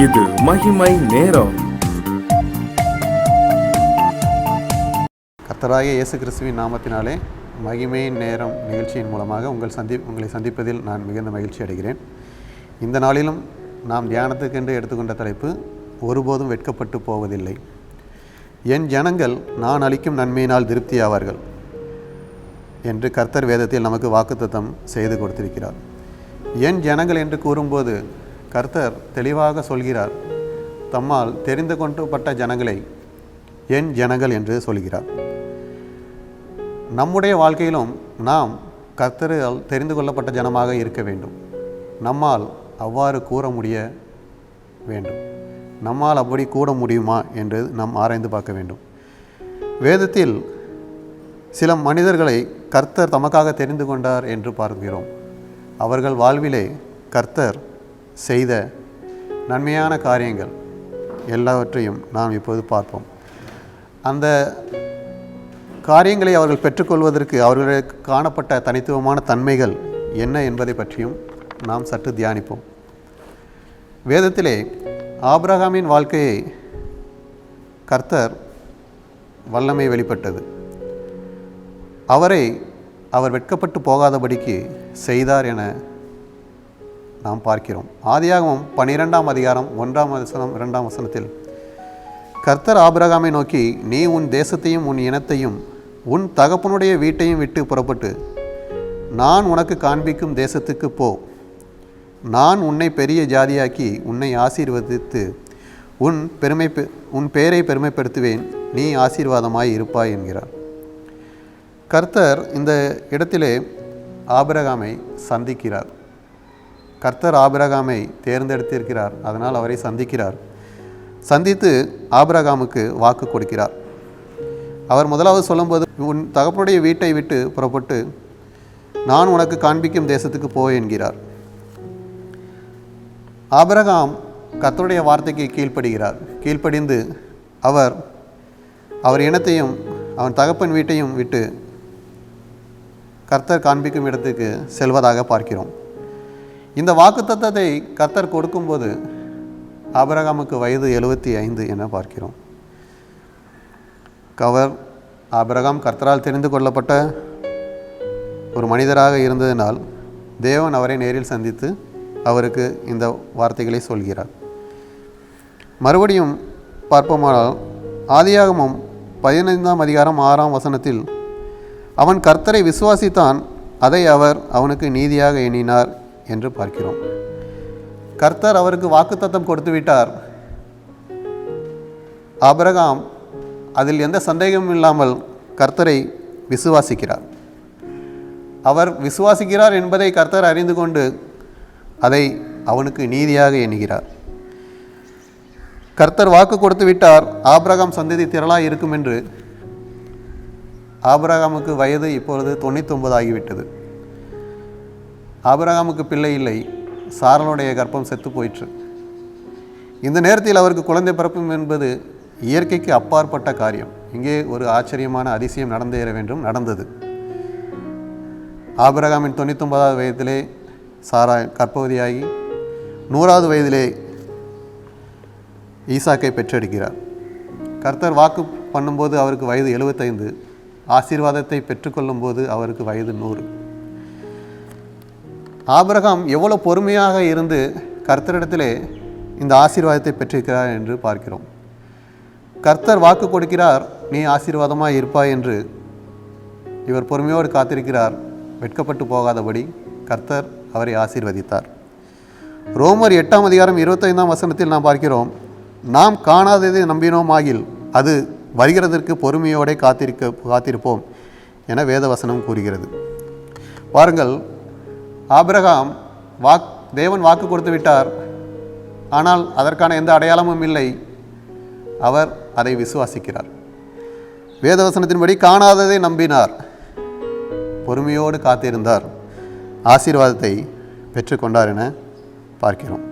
இது மகிமை நேரம். கர்த்தராகிய இயேசு கிறிஸ்துவின் நாமத்தினாலே மகிமையின் நேரம் நிகழ்ச்சியின் மூலமாக உங்களை சந்திப்பதில் நான் மிகுந்த மகிழ்ச்சி அடைகிறேன். இந்த நாளிலும் நாம் தியானத்துக்கென்று எடுத்துக்கொண்ட தலைப்பு, ஒருபோதும் வெட்கப்பட்டு போவதில்லை. என் ஜனங்கள் நான் அளிக்கும் நன்மையினால் திருப்தி ஆவார்கள் என்று கர்த்தர் வேதத்தில் நமக்கு வாக்குத்தத்தம் செய்து கொடுத்திருக்கிறார். என் ஜனங்கள் என்று கூறும்போது கர்த்தர் தெளிவாக சொல்கிறார், தம்மால் தெரிந்து கொண்டப்பட்ட ஜனங்களை என் ஜனங்கள் என்று சொல்கிறார். நம்முடைய வாழ்க்கையிலும் நாம் கர்த்தரால் தெரிந்து கொள்ளப்பட்ட ஜனமாக இருக்க வேண்டும். நம்மால் அவ்வாறு கூற முடிய வேண்டும். நம்மால் அப்படி கூட முடியுமா என்று நாம் ஆராய்ந்து பார்க்க வேண்டும். வேதத்தில் சில மனிதர்களை கர்த்தர் தமக்காக தெரிந்து கொண்டார் என்று பார்க்கிறோம். அவர்கள் வாழ்விலே கர்த்தர் செய்த நன்மையான காரியங்கள் எல்லாவற்றையும் நாம் இப்போது பார்ப்போம். அந்த காரியங்களை அவர்கள் பெற்றுக்கொள்வதற்கு அவர்களுக்கு காணப்பட்ட தனித்துவமான தன்மைகள் என்ன என்பதை பற்றியும் நாம் சற்று தியானிப்போம். வேதத்திலே ஆபிரகாமின் வாழ்க்கையை கர்த்தர் வல்லமை வெளிப்பட்டது. அவர் வெட்கப்பட்டு போகாதபடிக்கு செய்தார் என நாம் பார்க்கிறோம். ஆதியாகமம் 12ஆம் அதிகாரம் 1ஆம் வசனம் 2ஆம் வசனத்தில் கர்த்தர் ஆபிரகாமை நோக்கி, நீ உன் தேசத்தையும் உன் இனத்தையும் உன் தகப்பனுடைய வீட்டையும் விட்டு புறப்பட்டு நான் உனக்கு காண்பிக்கும் தேசத்துக்கு போ. நான் உன்னை பெரிய ஜாதியாக்கி உன்னை ஆசீர்வதித்து உன் பெயரை பெருமைப்படுத்துவேன், நீ ஆசீர்வாதமாய் இருப்பாய் என்கிறார். கர்த்தர் இந்த இடத்திலே ஆபிரகாமை சந்திக்கிறார். கர்த்தர் ஆபிரகாமை தேர்ந்தெடுத்திருக்கிறார். அதனால் அவரை சந்திக்கிறார். சந்தித்து ஆபிரகாமுக்கு வாக்கு கொடுக்கிறார். அவர் முதலாவது சொல்லும்போது, உன் தகப்பனுடைய வீட்டை விட்டு புறப்பட்டு நான் உனக்கு காண்பிக்கும் தேசத்துக்கு போ என்கிறார். ஆபிரகாம் கர்த்தருடைய வார்த்தைக்கு கீழ்ப்படிந்து அவர் இனத்தையும் அவன் தகப்பன் வீட்டையும் விட்டு கர்த்தர் காண்பிக்கும் இடத்துக்கு செல்வதாக பார்க்கிறோம். இந்த வாக்குத்தத்தத்தை கர்த்தர் கொடுக்கும்போது ஆபிரகாமுக்கு வயது 75 என பார்க்கிறோம். ஆபிரகாம் கர்த்தரால் தெரிந்து கொள்ளப்பட்ட ஒரு மனிதராக இருந்ததினால் தேவன் அவரை நேரில் சந்தித்து அவருக்கு இந்த வார்த்தைகளை சொல்கிறார். மறுபடியும் பார்ப்போமானால் ஆதியாகமம் 15ஆம் அதிகாரம் 6ஆம் வசனத்தில், அவன் கர்த்தரை விசுவாசித்தான், அதை அவர் அவனுக்கு நீதியாக எண்ணினார் என்று பார்க்கிறோம். கர்த்தர் அவருக்கு வாக்குத்தத்தம் கொடுத்து விட்டார். ஆபிரகாம் அதில் எந்த சந்தேகமும் இல்லாமல் கர்த்தரை விசுவாசிக்கிறார். அவர் விசுவாசிக்கிறார் என்பதை கர்த்தர் அறிந்து கொண்டு அதை அவனுக்கு நீதியாக எண்ணுகிறார். கர்த்தர் வாக்கு கொடுத்து விட்டார், ஆபிரகாம் சந்ததி திரளாக இருக்கும் என்று. ஆபிரகாமுக்கு வயது இப்பொழுது 99 ஆகிவிட்டது. ஆபிரகாமுக்கு பிள்ளை இல்லை. சாரளுடைய கர்ப்பம் செத்து போயிற்று. இந்த நேரத்தில் அவருக்கு குழந்தை பிறப்பும் என்பது இயற்கைக்கு அப்பாற்பட்ட காரியம். இங்கே ஒரு ஆச்சரியமான அதிசயம் நடந்தேற வேண்டும், நடந்தது. ஆபிரகாமின் 99வது வயதிலே சாரா கர்ப்பவதியாகி 100வது வயதிலே ஈசாக்கை பெற்றெடுக்கிறார். கர்த்தர் வாக்கு பண்ணும்போது அவருக்கு வயது 75. ஆசீர்வாதத்தை பெற்றுக்கொள்ளும் போது அவருக்கு வயது 100. ஆபிரகாம் எவ்வளவு பொறுமையாக இருந்து கர்த்தரிடத்திலே இந்த ஆசீர்வாதத்தை பெற்றிருக்கிறார் என்று பார்க்கிறோம். கர்த்தர் வாக்கு கொடுக்கிறார், நீ ஆசீர்வாதமாக இருப்பாய் என்று. இவர் பொறுமையோடு காத்திருக்கிறார். வெட்கப்பட்டு போகாதபடி கர்த்தர் அவரை ஆசீர்வதித்தார். ரோமர் 8ஆம் அதிகாரம் 25ஆம் வசனத்தில் நாம் பார்க்கிறோம், நாம் காணாததை நம்பினோம் ஆகில் அது வருகிறதற்கு பொறுமையோடு காத்திருப்போம் என வேத வசனம் கூறுகிறது. பாருங்கள், ஆபிரகாம் தேவன் வாக்கு கொடுத்து விட்டார். ஆனால் அதற்கான எந்த அடையாளமும் இல்லை. அவர் அதை விசுவாசிக்கிறார். வேதவசனத்தின்படி காணாததை நம்பினார், பொறுமையோடு காத்திருந்தார், ஆசீர்வாதத்தை பெற்றுக்கொண்டார் என பார்க்கிறோம்.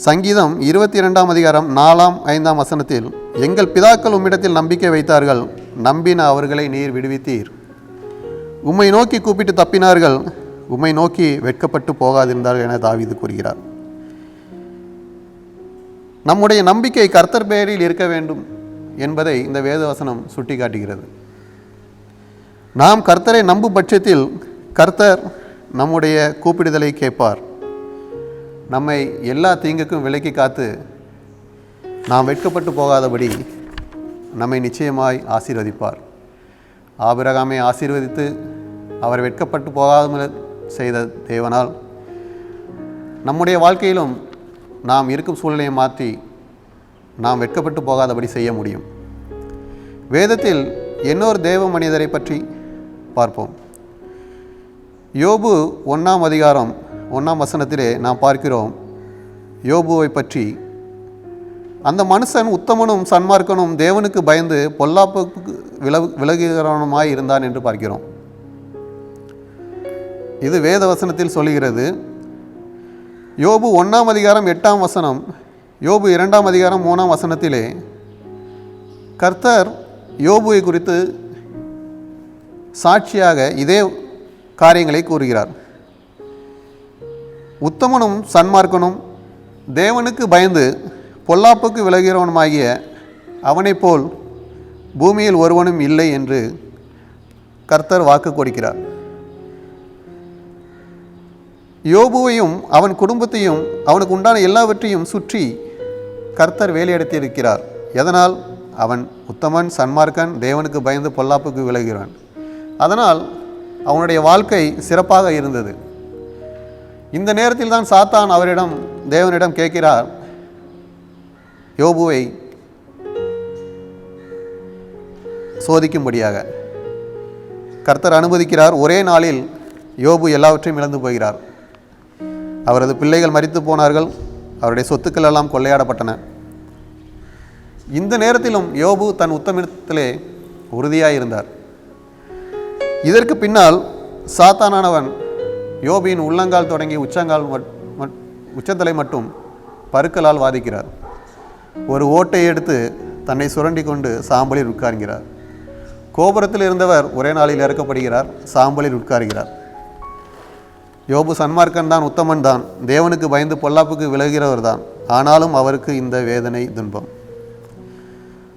சங்கீதம் 22ஆம் அதிகாரம் 4ஆம் 5ஆம் வசனத்தில், எங்கள் பிதாக்கள் உம்மிடத்தில் நம்பிக்கை வைத்தார்கள், நம்பின அவர்களை நீர் விடுவித்தீர். உம்மை நோக்கி கூப்பிட்டு தப்பினார்கள், உம்மை நோக்கி வெட்கப்பட்டு போகாதிருந்தார்கள் என தாவீது கூறுகிறார். நம்முடைய நம்பிக்கை கர்த்தர் பெயரில் இருக்க வேண்டும் என்பதை இந்த வேதவசனம் சுட்டி காட்டுகிறது. நாம் கர்த்தரை நம்பும் பட்சத்தில் கர்த்தர் நம்முடைய கூப்பிடுதலை கேட்பார். நம்மை எல்லா தீங்குக்கும் விலக்கி காத்து நாம் வெட்கப்பட்டு போகாதபடி நம்மை நிச்சயமாய் ஆசீர்வதிப்பார். ஆபிரகாமை ஆசீர்வதித்து அவர் வெட்கப்பட்டு போகாமல் செய்த தேவனால் நம்முடைய வாழ்க்கையிலும் நாம் இருக்கும் சூழ்நிலையை மாற்றி நாம் வெட்கப்பட்டு போகாதபடி செய்ய முடியும். வேதத்தில் இன்னொரு தேவ மனிதரை பற்றி பார்ப்போம். யோபு 1ஆம் அதிகாரம் 1ஆம் வசனத்திலே நாம் பார்க்கிறோம் யோபுவை பற்றி. அந்த மனுஷன் உத்தமனும் சன்மார்க்கனும் தேவனுக்கு பயந்து பொல்லாப்புக்கு விலகுகிறவனுமாய் இருந்தான் என்று பார்க்கிறோம். இது வேத வசனத்தில் சொல்லுகிறது. யோபு 1ஆம் அதிகாரம் 8ஆம் வசனம், யோபு 2ஆம் அதிகாரம் 3ஆம் வசனத்திலே கர்த்தர் யோபுவை குறித்து சாட்சியாக இதே காரியங்களை கூறுகிறார். உத்தமனும் சன்மார்க்கனும் தேவனுக்கு பயந்து பொல்லாப்புக்கு விலகிறவனுமாகிய அவனைப் போல் பூமியில் ஒருவனும் இல்லை என்று கர்த்தர் வாக்கு கொடுக்கிறார். யோபுவையும் அவன் குடும்பத்தையும் அவனுக்கு உண்டான எல்லாவற்றையும் சுற்றி கர்த்தர் வேலையெடுத்திருக்கிறார். எதனால்? அவன் உத்தமன், சன்மார்க்கன், தேவனுக்கு பயந்து பொல்லாப்புக்கு விலகிறான். அதனால் அவனுடைய வாழ்க்கை சிறப்பாக இருந்தது. இந்த நேரத்தில் தான் சாத்தான் தேவனிடம் கேட்கிறார், யோபுவை சோதிக்கும்படியாக. கர்த்தர் அனுமதிக்கிறார். ஒரே நாளில் யோபு எல்லாவற்றையும் இழந்து போகிறார். அவரது பிள்ளைகள் மரித்து போனார்கள். அவருடைய சொத்துக்கள் எல்லாம் கொள்ளையாடப்பட்டன. இந்த நேரத்திலும் யோபு தன் உத்தமத்திலே உறுதியாக இருந்தார். இதற்கு பின்னால் சாத்தானானவன் யோபின் உள்ளங்கால் தொடங்கி உச்சந்தலை மட்டும் பருக்களால் வாதிக்கிறார். ஒரு ஓட்டை எடுத்து தன்னை சுரண்டி கொண்டு சாம்பலில் உட்கார்கிறார். கோபுரத்தில் இருந்தவர் ஒரே நாளில் இறக்கப்படுகிறார், சாம்பலில் உட்கார்கிறார். யோபு சன்மார்க்கன் தான், உத்தமன் தான், தேவனுக்கு பயந்து பொல்லாப்புக்கு விலகிறவர் தான். ஆனாலும் அவருக்கு இந்த வேதனை, துன்பம்.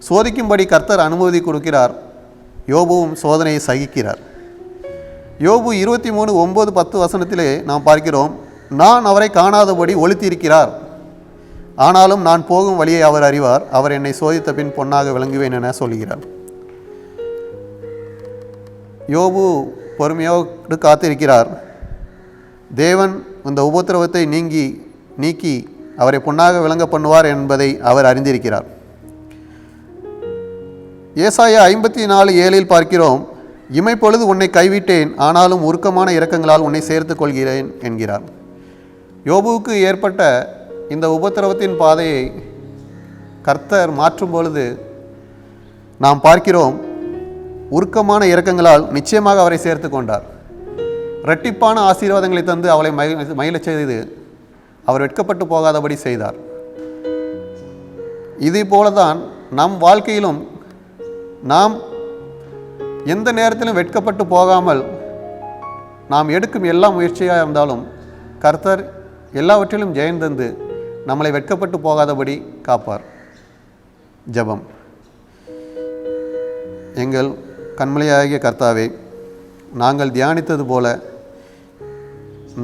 சோதிக்கும்படி கர்த்தர் அனுமதி கொடுக்கிறார். யோபுவும் சோதனையை சகிக்கிறார். யோபு 23:9-10 வசனத்திலே நாம் பார்க்கிறோம், நான் அவரை காணாதபடி ஒளித்திருக்கிறார், ஆனாலும் நான் போகும் வழியை அவர் அறிவார், அவர் என்னை சோதித்த பின் பொன்னாக விளங்குவேன் என சொல்கிறார். யோபு பொறுமையோடு காத்திருக்கிறார். தேவன் இந்த உபத்திரவத்தை நீக்கி அவரை பொன்னாக விளங்க பண்ணுவார் என்பதை அவர் அறிந்திருக்கிறார். ஏசாயா 54:7 பார்க்கிறோம், இமைப்பொழுது உன்னை கைவிட்டேன், ஆனாலும் உருக்கமான இரக்கங்களால் உன்னை சேர்த்து கொள்கிறேன் என்கிறார். யோபுவுக்கு ஏற்பட்ட இந்த உபத்திரவத்தின் பாதையை கர்த்தர் மாற்றும் பொழுது நாம் பார்க்கிறோம், உருக்கமான இரக்கங்களால் நிச்சயமாக அவரை சேர்த்து கொண்டார். இரட்டிப்பான ஆசீர்வாதங்களை தந்து அவளை மகிழச் செய்து அவர் வெட்கப்பட்டு போகாதபடி செய்தார். இதே போலதான் நம் வாழ்க்கையிலும் நாம் எந்த நேரத்திலும் வெட்கப்பட்டு போகாமல் நாம் எடுக்கும் எல்லா முயற்சியாக இருந்தாலும் கர்த்தர் எல்லாவற்றிலும் ஜெயம் தந்து நம்மளை வெட்கப்பட்டு போகாதபடி காப்பார். ஜெபம். எங்கள் கண்மலையாகிய கர்த்தாவே, நாங்கள் தியானித்தது போல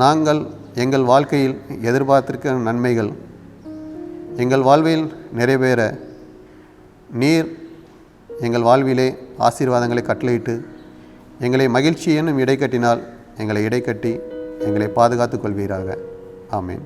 நாங்கள் எங்கள் வாழ்க்கையில் எதிர்பார்த்திருக்கிற நன்மைகள் எங்கள் வாழ்வில் நிறைவேற நீர் எங்கள் வாழ்விலே ஆசீர்வாதங்களை கட்டளையிட்டு எங்களை மகிழ்ச்சி என்னும் இடைக்கட்டினால் எங்களை இடைக்கட்டி எங்களை பாதுகாத்து கொள்வீராக. ஆமேன்.